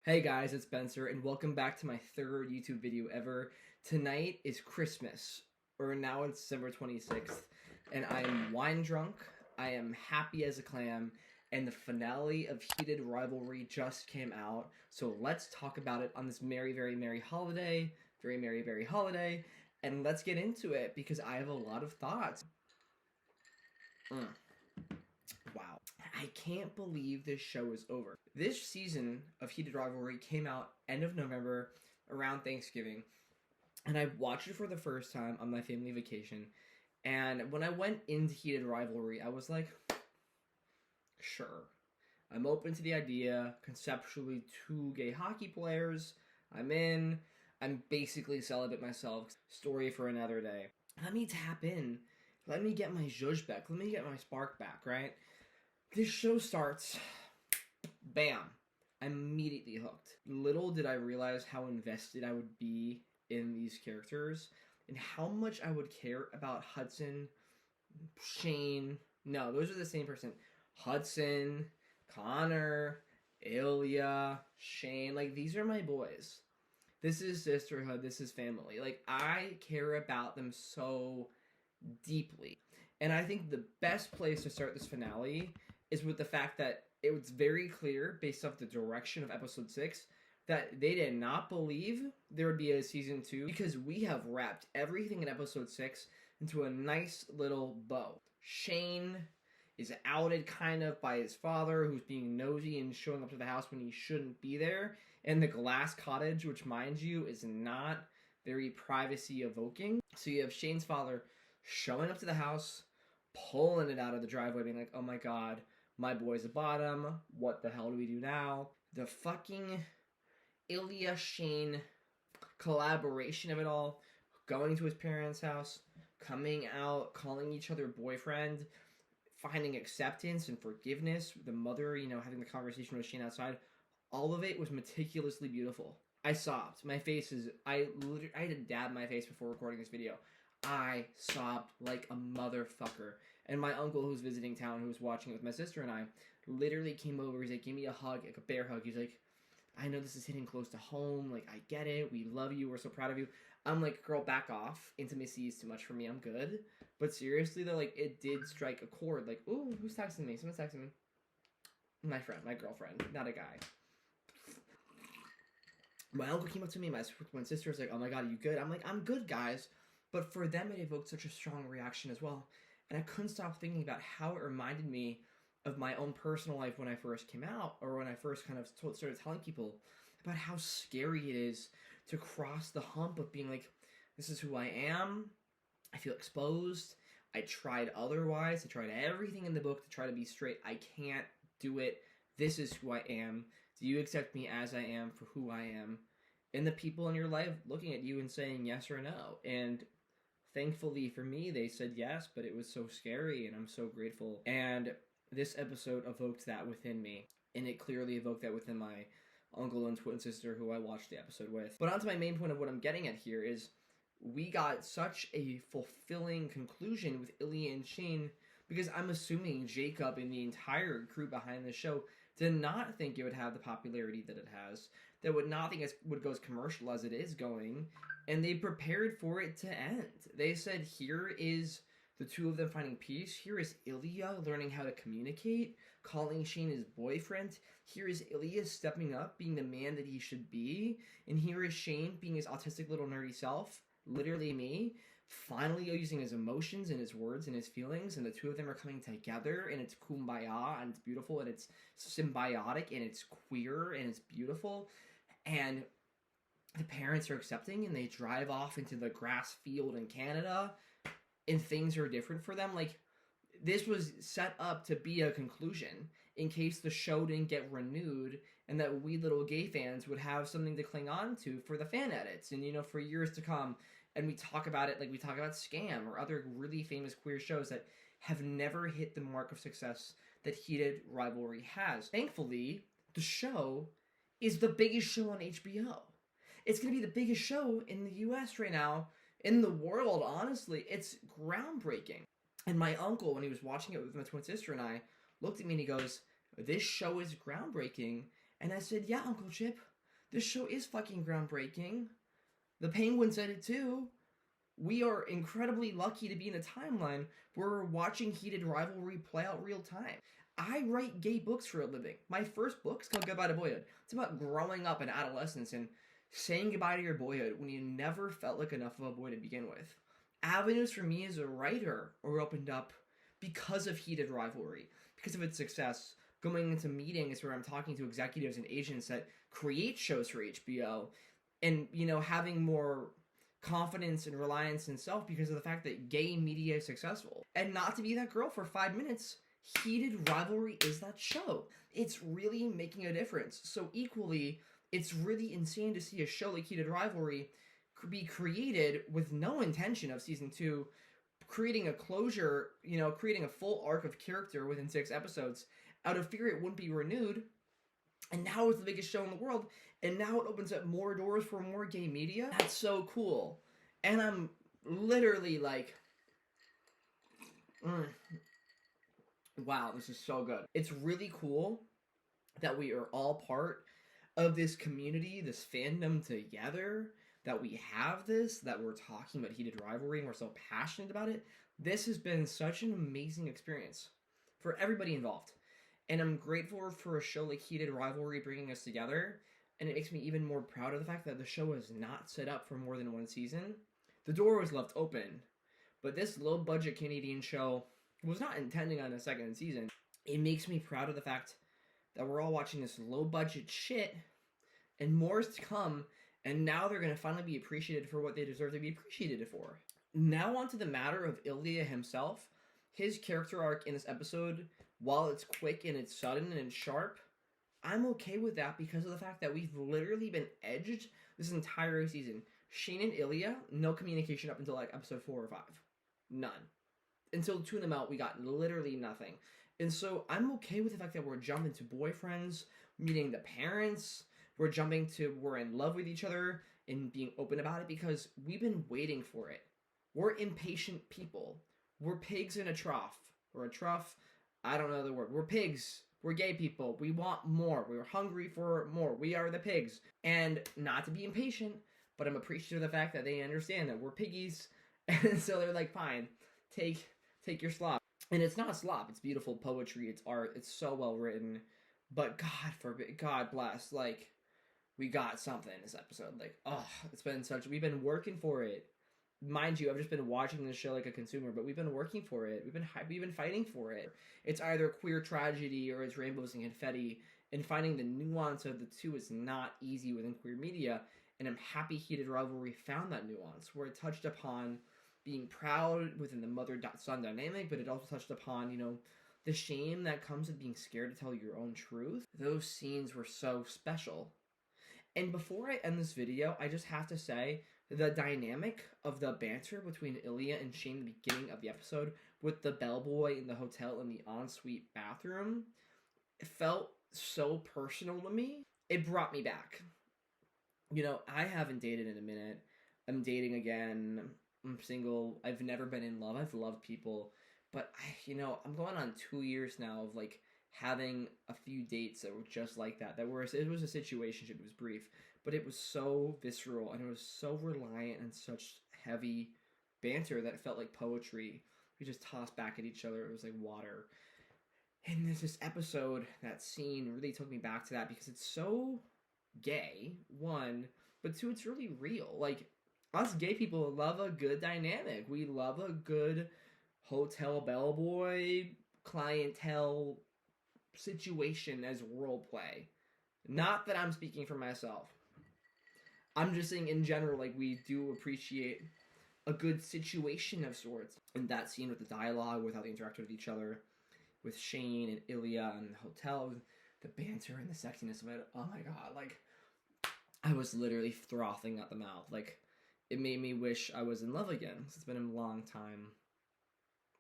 Hey guys, it's Banter, and welcome back to my third YouTube video ever. Tonight is Christmas, or now it's December 26th, and I am wine drunk, I am happy as a clam, and the finale of Heated Rivalry just came out, so let's talk about it on this merry, very merry holiday, and let's get into it, because I have a lot of thoughts. Wow. I can't believe this show is over. This season of Heated Rivalry came out end of November, around Thanksgiving, and I watched it for the first time on my family vacation. And when I went into Heated Rivalry, I was like, sure. I'm open to the idea. Conceptually, two gay hockey players. I'm in. I'm basically celibate myself. Story for another day. Let me tap in. Let me get my zhuzh back. Let me get my spark back, right? This show starts, bam, I'm immediately hooked. Little did I realize how invested I would be in these characters and how much I would care about Hudson, Shane, no, those are the same person, Hudson, Connor, Ilya, Shane, like these are my boys. This is sisterhood, this is family. Like I care about them so deeply. And I think the best place to start this finale is with the fact that it was very clear, based off the direction of episode 6, that they did not believe there would be a season 2 because we have wrapped everything in episode 6 into a nice little bow. Shane is outed kind of by his father, who's being nosy and showing up to the house when he shouldn't be there, and the glass cottage, which, mind you, is not very privacy evoking. So you have Shane's father showing up to the house, pulling it out of the driveway, being like, oh my god, my boy's a bottom, what the hell do we do now? The fucking Ilya Shane collaboration of it all, going to his parents' house, coming out, calling each other boyfriend, finding acceptance and forgiveness, the mother, having the conversation with Shane outside, all of it was meticulously beautiful. I sobbed. My face is, I had to dab my face before recording this video. I sobbed like a motherfucker. And my uncle, who's visiting town, who was watching it with my sister and I, literally came over. He's like, give me a hug, like a bear hug. He's like, I know this is hitting close to home. Like, I get it. We love you. We're so proud of you. I'm like, girl, back off. Intimacy is too much for me. I'm good. But seriously, though, like, it did strike a chord. Like, ooh, who's texting me? Someone's texting me. My friend, my girlfriend, not a guy. My uncle came up to me. My sister was like, oh my god, are you good? I'm like, I'm good, guys. But for them, it evoked such a strong reaction as well. And I couldn't stop thinking about how it reminded me of my own personal life when I first came out, or when I first kind of started telling people about how scary it is to cross the hump of being like, this is who I am, I feel exposed, I tried otherwise, I tried everything in the book to try to be straight, I can't do it, this is who I am, do you accept me as I am for who I am? And the people in your life looking at you and saying yes or no. And thankfully for me, they said yes, but it was so scary, and I'm so grateful. And this episode evoked that within me, and it clearly evoked that within my uncle and twin sister who I watched the episode with. But on to my main point of what I'm getting at here is we got such a fulfilling conclusion with Ilya and Shane, because I'm assuming Jacob and the entire crew behind the show did not think it would have the popularity that it has. They would not think it would go as commercial as it is going, and they prepared for it to end. They said, here is the two of them finding peace. Here is Ilya learning how to communicate, calling Shane his boyfriend. Here is Ilya stepping up, being the man that he should be. And here is Shane being his autistic little nerdy self, literally me, finally using his emotions and his words and his feelings. And the two of them are coming together, and it's kumbaya, and it's beautiful, and it's symbiotic, and it's queer, and it's beautiful. And the parents are accepting, and they drive off into the grass field in Canada, and things are different for them. Like, this was set up to be a conclusion in case the show didn't get renewed, and that we little gay fans would have something to cling on to for the fan edits and, for years to come. And we talk about it like we talk about Scam or other really famous queer shows that have never hit the mark of success that Heated Rivalry has. Thankfully, the show is the biggest show on HBO. It's going to be the biggest show in the US right now, in the world, honestly. It's groundbreaking. And my uncle, when he was watching it with my twin sister and I, looked at me and he goes, this show is groundbreaking. And I said, yeah, Uncle Chip, This show is fucking groundbreaking. The Penguin said it too. We are incredibly lucky to be in a timeline where we're watching heated rivalry play out real time. I write gay books for a living. My first book is called Goodbye to Boyhood. It's about growing up in adolescence and saying goodbye to your boyhood when you never felt like enough of a boy to begin with. Avenues for me as a writer are opened up because of heated rivalry, because of its success. Going into meetings where I'm talking to executives and agents that create shows for HBO, and having more confidence and reliance in self because of the fact that gay media is successful. And not to be that girl for 5 minutes, heated rivalry is that show. It's really making a difference. So equally, it's really insane to see a show like Heated Rivalry be created with no intention of season 2, creating a closure, creating a full arc of character within 6 episodes out of fear it wouldn't be renewed. And now it's the biggest show in the world, and now it opens up more doors for more gay media. That's so cool. And I'm literally like, wow, this is so good. It's really cool that we are all part of this community, this fandom together, that we have this, that we're talking about heated rivalry and we're so passionate about it. This has been such an amazing experience for everybody involved. And I'm grateful for a show like Heated Rivalry bringing us together. And it makes me even more proud of the fact that the show is not set up for more than 1 season. The door was left open. But this low-budget Canadian show was not intending on a 2nd season. It makes me proud of the fact that we're all watching this low-budget shit, and more is to come, and now they're going to finally be appreciated for what they deserve to be appreciated for. Now onto the matter of Ilya himself. His character arc in this episode, while it's quick and it's sudden and it's sharp, I'm okay with that because of the fact that we've literally been edged this entire season. Shane and Ilya, no communication up until like episode 4 or 5. None. Until Tune Them Out, we got literally nothing. And so I'm okay with the fact that we're jumping to boyfriends, meeting the parents, we're jumping to we're in love with each other and being open about it because we've been waiting for it. We're impatient people. We're pigs in a trough. Or a trough, I don't know the word. We're pigs. We're gay people. We want more. We're hungry for more. We are the pigs. And not to be impatient, but I'm appreciative of the fact that they understand that we're piggies. And so they're like, fine, take your slop. And it's not slop. It's beautiful poetry. It's art. It's so well written. But God forbid, God bless, like, we got something in this episode. Like, oh, it's been we've been working for it. Mind you, I've just been watching this show like a consumer, but we've been working for it. We've been fighting for it. It's either queer tragedy or it's rainbows and confetti, and finding the nuance of the two is not easy within queer media, and I'm happy Heated Rivalry found that nuance, where it touched upon being proud within the mother-son dynamic, but it also touched upon, the shame that comes with being scared to tell your own truth. Those scenes were so special. And before I end this video, I just have to say, the dynamic of the banter between Ilya and Shane in the beginning of the episode with the bellboy in the hotel in the ensuite bathroom, it felt so personal to me. It brought me back. I haven't dated in a minute. I'm dating again. I'm single. I've never been in love. I've loved people. But, I'm going on 2 years now of, having a few dates that were just like that. It was a situationship. It was brief. But it was so visceral, and it was so reliant on such heavy banter that it felt like poetry. We just tossed back at each other. It was like water. And this episode, that scene really took me back to that because it's so gay, 1, but 2, it's really real. Us gay people love a good dynamic. We love a good hotel bellboy clientele situation as role play. Not that I'm speaking for myself. I'm just saying in general, we do appreciate a good situation of sorts. And that scene with the dialogue, with how they interact with each other, with Shane and Ilya in the hotel, the banter and the sexiness of it, oh my god, I was literally frothing at the mouth. It made me wish I was in love again. It's been a long time.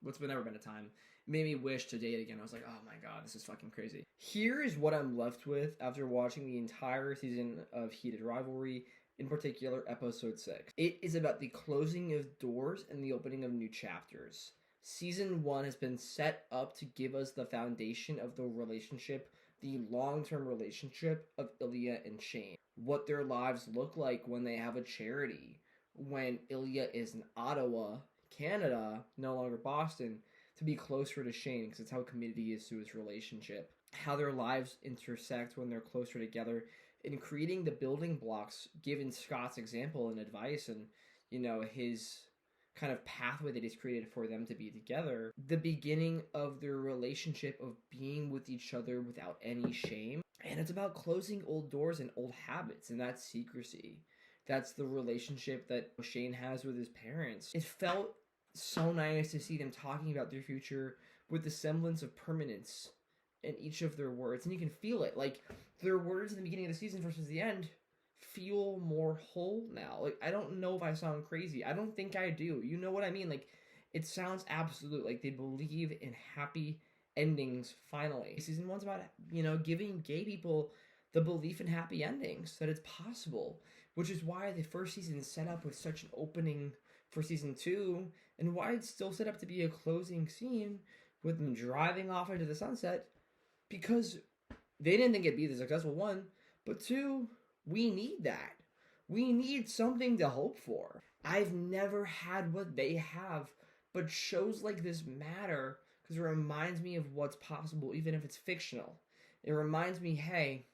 Never been a time. It made me wish to date again. I was like, oh my god, this is fucking crazy. Here is what I'm left with after watching the entire season of Heated Rivalry, in particular episode 6. It is about the closing of doors and the opening of new chapters. Season 1 has been set up to give us the foundation of the relationship the long-term relationship of Ilya and Shane. What their lives look like when they have a charity. When Ilya is in Ottawa, Canada, no longer Boston, to be closer to Shane because it's how committed he is to his relationship. How their lives intersect when they're closer together, in creating the building blocks, given Scott's example and advice and, his kind of pathway that he's created for them to be together. The beginning of their relationship of being with each other without any shame. And it's about closing old doors and old habits, and that's secrecy. That's the relationship that Shane has with his parents. It felt so nice to see them talking about their future with the semblance of permanence in each of their words. And you can feel it. Like, their words in the beginning of the season versus the end feel more whole now. Like, I don't know if I sound crazy. I don't think I do. You know what I mean? Like, it sounds absolute. Like, they believe in happy endings finally. Season 1's about, giving gay people the belief in happy endings, that it's possible, which is why the first season is set up with such an opening for season 2, and why it's still set up to be a closing scene with them driving off into the sunset, because they didn't think it'd be the successful one, but 2, we need that. We need something to hope for. I've never had what they have, but shows like this matter because it reminds me of what's possible, even if it's fictional. It reminds me, hey,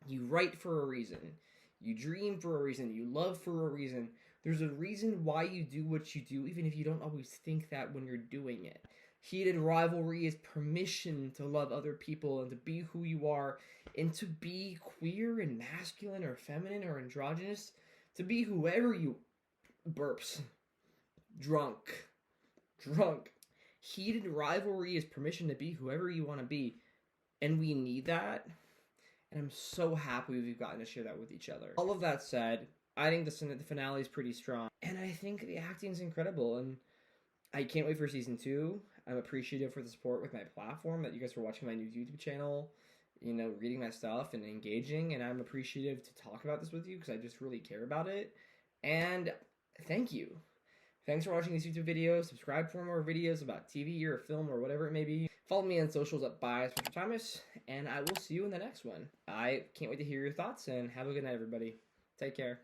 you write for a reason. You dream for a reason. You love for a reason. There's a reason why you do what you do, even if you don't always think that when you're doing it. Heated rivalry is permission to love other people and to be who you are, and to be queer and masculine or feminine or androgynous, to be whoever you... burps. Drunk. Heated rivalry is permission to be whoever you want to be, and we need that, and I'm so happy we've gotten to share that with each other. All of that said, I think the finale is pretty strong, and I think the acting is incredible, and I can't wait for season 2. I'm appreciative for the support with my platform, that you guys are watching my new YouTube channel, reading my stuff and engaging, and I'm appreciative to talk about this with you because I just really care about it, and thank you. Thanks for watching these YouTube videos. Subscribe for more videos about TV or film or whatever it may be. Follow me on socials at @Thomas, and I will see you in the next one. I can't wait to hear your thoughts, and have a good night, everybody. Take care.